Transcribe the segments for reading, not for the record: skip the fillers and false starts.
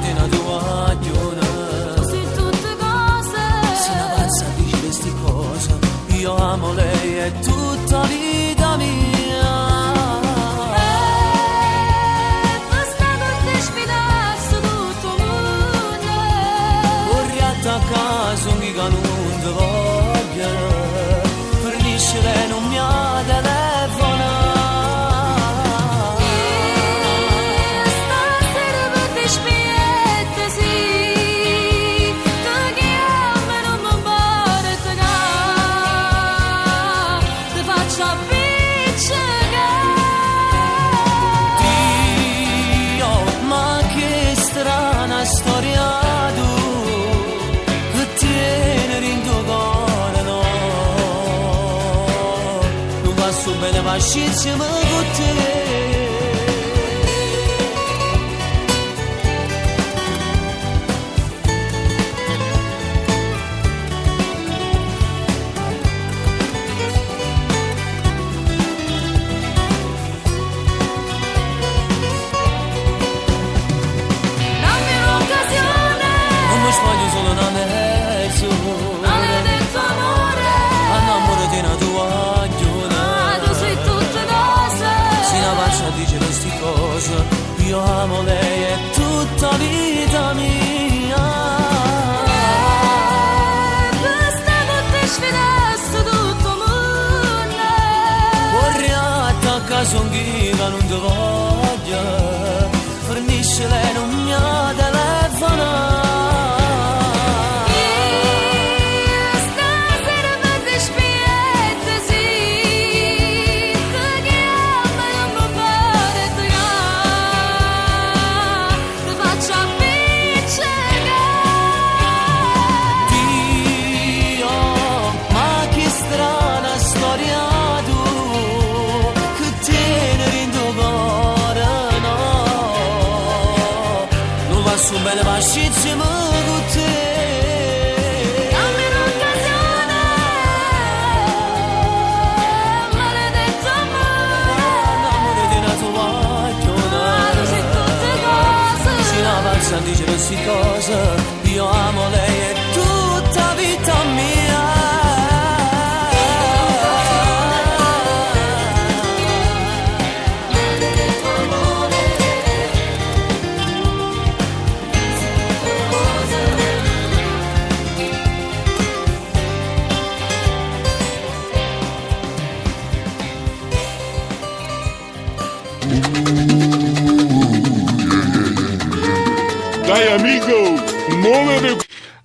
di una tua agione. Su tutte cose. Se una pazza dice queste cose, io amo lei e tutta vita mia. Basta che ti sfidasse tutto il mondo. Vorrei attaccare su un che non ti voglio, fornisce lei non mi ha telefona. Stasera per te spietta, sì, ti chiamo e non mi importa che ti faccio appiccicare. Dio, ma che strana storia tu, che tieni in tuo cuore, no. Non passo bene, ma insieme con te. Dammi un'occasione, Non mi sbaglio solo una mezz'ora, maledetto amore. annamore di una tua agione. Tu sei tutte cose. Se una pazza dice queste cose, io amo lei e tutta vita mia. Basta che ti sfidasse tutto il mondo. Vorrei attaccare su un che non ti voglio, fornisce lei non mi ha telefona. Stasera per te spietta, sì, ti chiamo e non mi importa che ti faccio appiccicare. Dio, ma che strana storia tu, che tieni in tuo cuore, no. Non va su bene, ma insieme con te. Dammi un'occasione, maledetto amore. L'amore di una tua agione. Tu sei tutte cose. Se una pazza dice queste cose, io amo lei e tutta vita mia. Dai amico, muovere.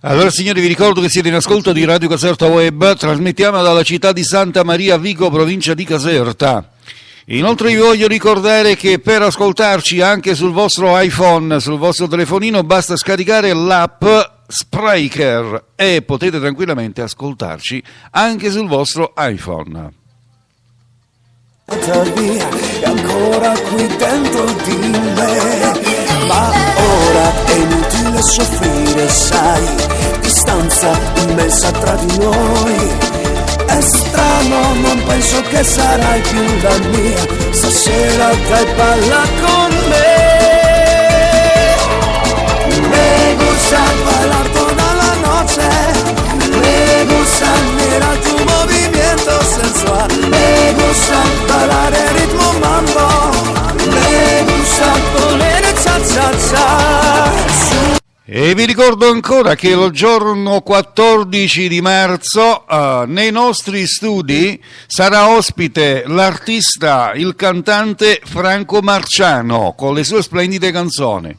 Allora signori, vi ricordo che siete in ascolto di Radio Caserta Web, trasmettiamo dalla città di Santa Maria Vico, provincia di Caserta. Inoltre vi voglio ricordare che per ascoltarci anche sul vostro iPhone, sul vostro telefonino, basta scaricare l'app Spreaker e potete tranquillamente ascoltarci anche sul vostro iPhone. Via, è ancora qui dentro di me, ma ora è inutile soffrire, sai, distanza immensa tra di noi, è strano, non penso che sarai più la mia, stasera dai balla con me, me gusta bailar toda la noche, me gusta mirar tu movimiento sensual, me gusta bailar el ritmo mambo, me gusta poner cha-cha-cha. E vi ricordo ancora che il giorno 14 di marzo nei nostri studi sarà ospite l'artista, il cantante Franco Marciano con le sue splendide canzoni.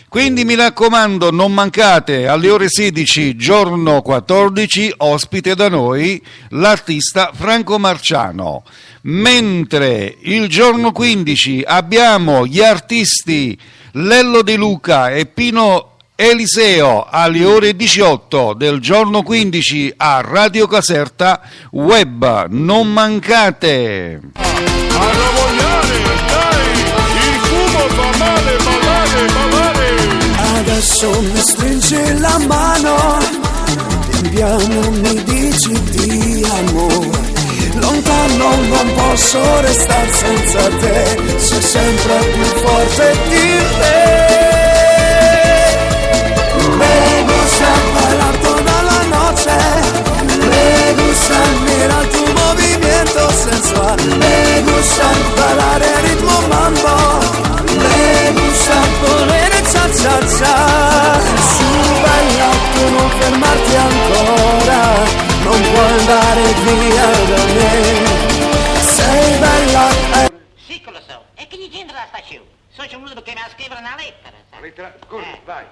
Quindi mi raccomando, non mancate alle ore 16, giorno 14, ospite da noi l'artista Franco Marciano. Mentre il giorno 15 abbiamo gli artisti Lello De Luca e Pino Eliseo alle ore 18 del giorno 15 a Radio Caserta Web. Non mancate! A lavorare, dai, il fumo fa male, ballare. Adesso mi stringi la mano, piano mi dici ti amo, lontano non posso restare senza te, sei sempre più forte di me. lettera, corri, vai.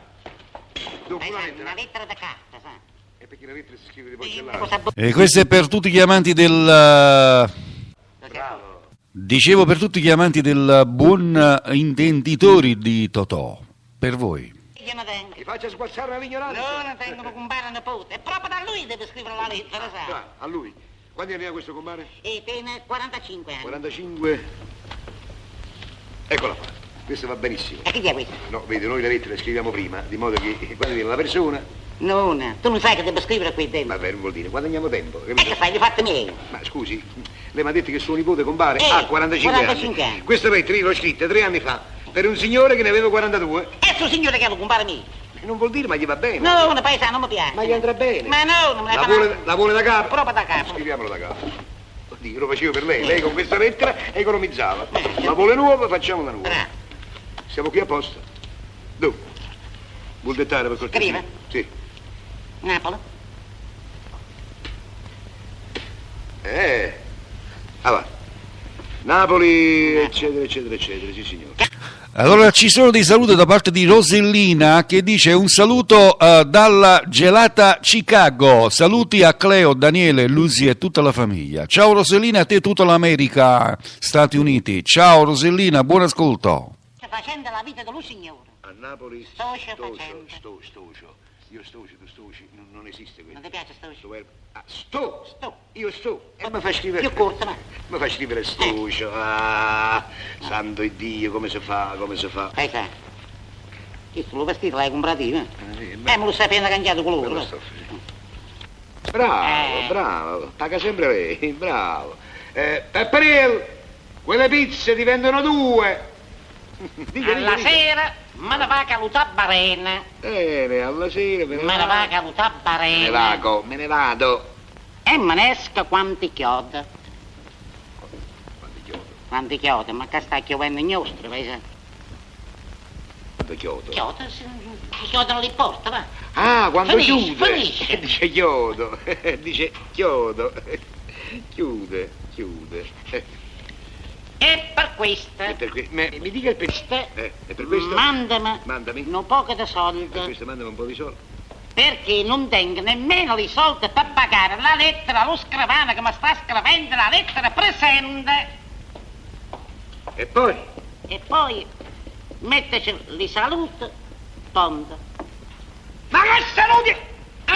Dopo una lettera. Una lettera da carta, sa? E perché la lettera si scrive di porcellana? E questo è per tutti gli amanti del... Bravo. Dicevo per tutti gli amanti del buon intenditori di Totò. Per voi. Io ne tengo. Ti faccia sguazzare l'ignoranza. No, ne tengono compare e nipote. E proprio da lui deve scrivere la lettera, sa? Ah, a lui. Quanti anni ha questo compare? E tiene 45 anni. 45. Eccola qua. Questo va benissimo. E chi è questo? No, vedi, noi le lettere le scriviamo prima, di modo che quando viene la persona, Non, tu non sai che devo scrivere qui dentro. vabbè, non vuol dire, guadagniamo tempo, E capito? che fai, li fatti miei? Ma scusi, lei mi ha detto che suo nipote compare ha 45 anni. Questa lettera io l'ho scritta 3 anni fa per un signore che ne aveva 42. E suo signore che lo compare mio? Non vuol dire, ma gli va bene. No, una paesana non mi piace. Ma gli andrà bene. Ma no, non me La la vuole da capo? Proprio da capo. Scriviamolo da capo. Oddio, lo facevo per lei. Lei con questa lettera economizzava. La vuole nuova, facciamo la nuova. Bravo. Siamo qui apposta. Dove? Vuol dettare per cortesia? Scrive? Sì. Napoli? Va. Napoli, eccetera, eccetera, eccetera, sì signore. Allora ci sono dei saluti da parte di Rosellina che dice un saluto dalla gelata Chicago, saluti a Cleo, Daniele, Lucy e tutta la famiglia. Ciao Rosellina, a te tutta l'America, Stati Uniti. Ciao Rosellina, buon ascolto. Facendo la vita dello signore. A Napoli, Stocio facendo. stocio. Io stocio, tu stoci, non esiste questo. Non ti piace stocio? Sto. Io sto. E mi fa scrivere. Più corto, ma. Mi fa scrivere stocio. Santo Dio, come si fa? Sai. Questo lo vestito l'hai comprato io, Sì, me lo sai appena cambiato colore. Bello stoffa, sì. Bravo, paga sempre lei, bravo. Pepperell, quelle pizze diventano 2. Alla sera me ne va a calutare barena. Bene, alla sera Me ne va a calutare barena. Me ne vado. E me ne esca quanti chiodi. Quanti chiodo? Quanti chiodi? Ma che sta chiovendo in nostri, vai sa? Quanto chiodo? Chiodi? Chiodi non li porta, va? Quando Finisce, chiude. finisce. Dice chiodo. Dice chiodo. Chiude. E per questo. E per mi dica il perché. E per questo? Mandami. Un poco di soldi. Per questo mandami un po' di soldi. Perché non tengo nemmeno i soldi per pagare la lettera allo scrivano che mi sta scrivendo la lettera presente. E poi? E poi metteci li saluto, tonda. Ma che saluti!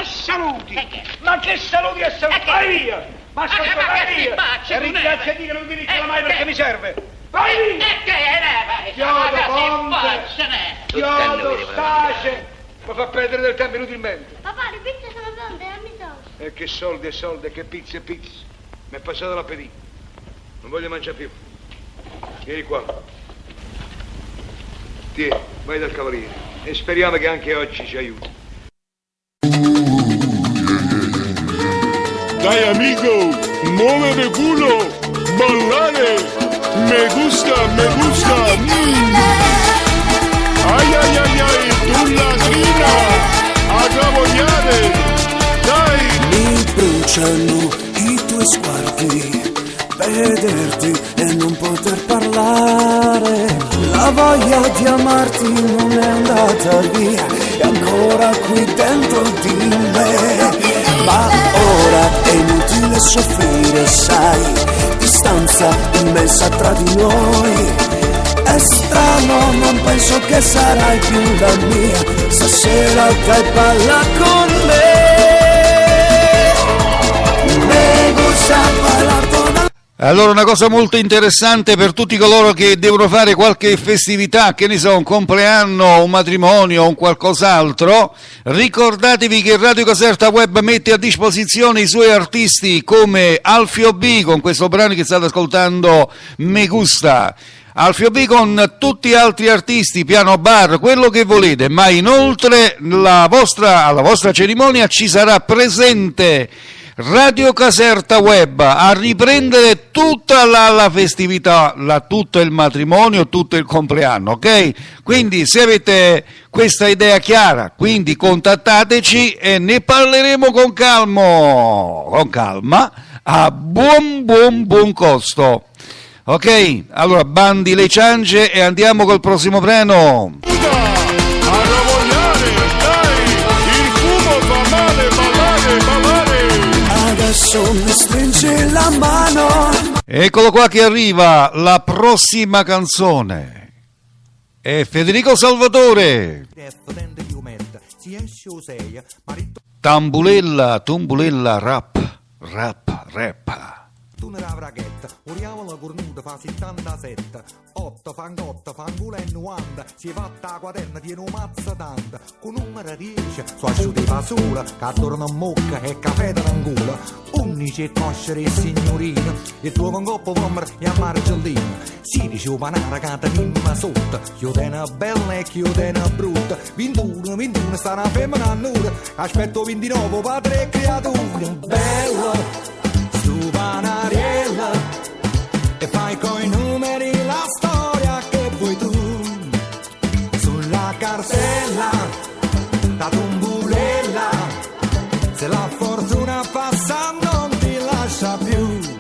Saluti! E che? Ma che saluti e saluti! E che? Vai via! Ma ascolta, ma vai che via! faccia, E tu ringrazia ne- Dio che non mi dica mai perché che? mi serve! Vai via! E che è? Chiodo, Ponte! Chiodo, Stace! Mi fa perdere del tempo inutilmente! Papà, le pizze sono pronte, dammi i soldi. E che soldi e soldi, e che pizza e pizza! Mi è passato l'appetito! Non voglio mangiare più! Vieni qua! Tieni, vai dal cavaliere e speriamo che anche oggi ci aiuti! Dai amigo, muéveme culo, ballare, me gusta, ay, tu latina, a trabogliare, dai. Mi bruciano i tuoi sguardi, vederti e non poter parlare. La voglia di amarti non è andata via, è ancora qui dentro di me. Ma ora è inutile soffrire, sai, distanza immensa tra di noi. È strano, non penso che sarai più la mia, stasera dai palla con me. Me gusta bailar con... Allora una cosa molto interessante per tutti coloro che devono fare qualche festività, che ne so, un compleanno, un matrimonio, un qualcos'altro, ricordatevi che Radio Caserta Web mette a disposizione i suoi artisti come Alfio B con questo brano che state ascoltando, Me Gusta, Alfio B con tutti gli altri artisti, piano bar, quello che volete, ma inoltre alla vostra cerimonia ci sarà presente Radio Caserta Web a riprendere tutta la festività, tutto il matrimonio, tutto il compleanno, ok? Quindi se avete questa idea chiara, quindi contattateci e ne parleremo con calma, a buon costo. Ok, allora bandi le ciance e andiamo col prossimo brano. bacio, mi stringi la mano. Eccolo qua che arriva la prossima canzone. È Federico Salvatore. Tambulella, tumbulella, rap, rap, rap. Tu ne la vraghetta, uriamo la cornuta fa 77, 8 fangotta, fangula e 90, si è fatta a quaderna, tiene un mazza tanta, con numero 10, su asciuti fa sola, che torna a mocca e caffè d'angula, 11 e coscere e signorina, il tuo congoppo vommer e a margellina, 16 o panara che tenimma sotto, chiudena bella e chiudena brutta, 21 sta una femmina a nuda, aspetto 29 padre e creatura, bella! Tu panariella e fai coi numeri la storia che vuoi tu sulla cartella la tumbulella se la fortuna passa non ti lascia più.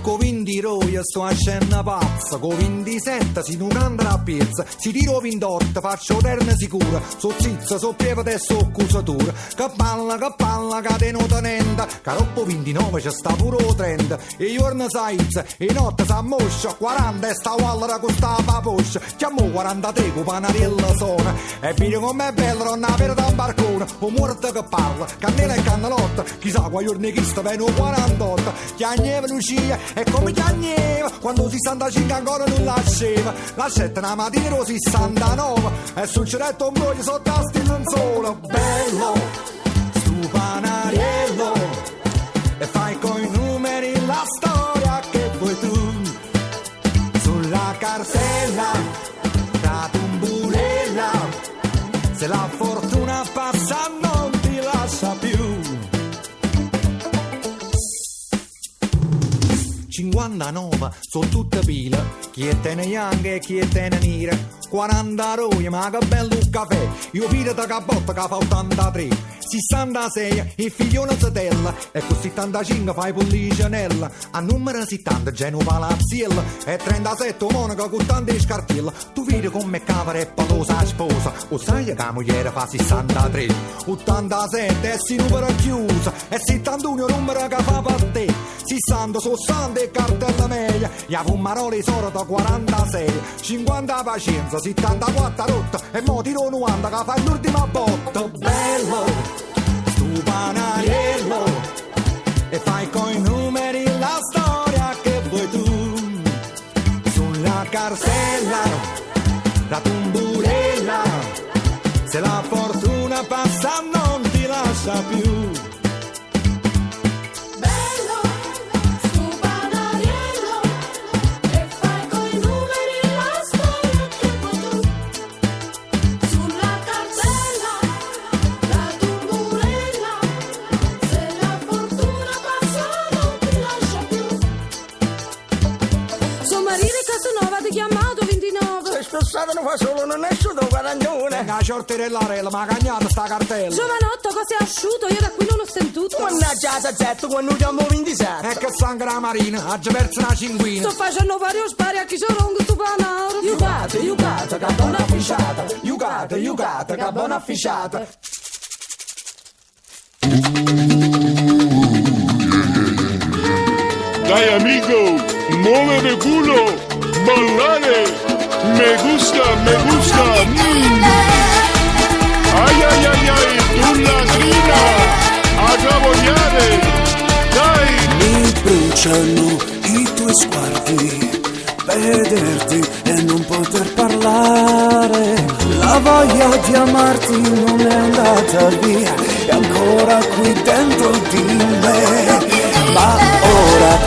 Con 20 roia sto a scena pazza, con 27 si non andrà a piazza, si tiro 28 faccio terna sicura, so zizza, so pievata e so accusatura, che palla, che tenuta nenda, che dopo 29 c'è sta pure 30, e giorno saizza, e notte sa moscia, 40 e sta wallera con sta paposcia, chiamo 43 con panariella sona, e vedi com'è bella donna per da un barcone, o morte che parla, cannella e cannalotta, chissà qua giorni che sta bene 48, chiagneva Lucia, e come chiagneva, quando 65 ancora non lasciava, la 7 una mattina 69, e sul ceretto un broglio sotto a stilla un solo, bello, stu panariello, e fai coi numeri la storia che vuoi tu, sulla cartella, la tumbulella, se la fortuna passa non ti lascia più. 59 sono tutte pile, chi è tene bianca e chi è tene nera, 40 roie ma che bello caffè, io figlio da cabotta che fa 83, 66 il figlione Satella, e con 75 fai pollicionella, a numero 70 Geno Palazziella, e 37 Monaco con tante scartelle, tu vedi come cavare e palosa sposa, o sai che la moglie fa 63, 87 è si numero chiusa, e 71 numero che fa per te, 60 sono sante e cartella media, e a fumaroli sono da 46, 50 pazienza, 74 rotta, e mo tiro 90 che fai l'ultima botta, bello, stu panariello, e fai coi numeri la storia che vuoi tu, sulla cartella, la tumbulella, se la fortuna passa non ti lascia più. Non fa solo, non è asciutto, guadagnone. Venga a ciorterellare, ma cagnata sta cartella. Giovanotto, cos'è asciutto? Io da qui non l'ho sentito. Mannaggia la zetto quando chiamo 27. E che sangue la marina, ha già perso una cinquina. Sto facendo vario spari a chi sono un tu panaro. Iugate, che buona afficiata. Iugate, che buona afficiata. Dai amigo, muovere culo, ballare. Me gusta. Ay, tu lagrina, a cabogliare, dai. Mi bruciano i tuoi sguardi, vederti e non poter parlare. La voglia di amarti non è andata via, è ancora qui dentro di me. Ma ora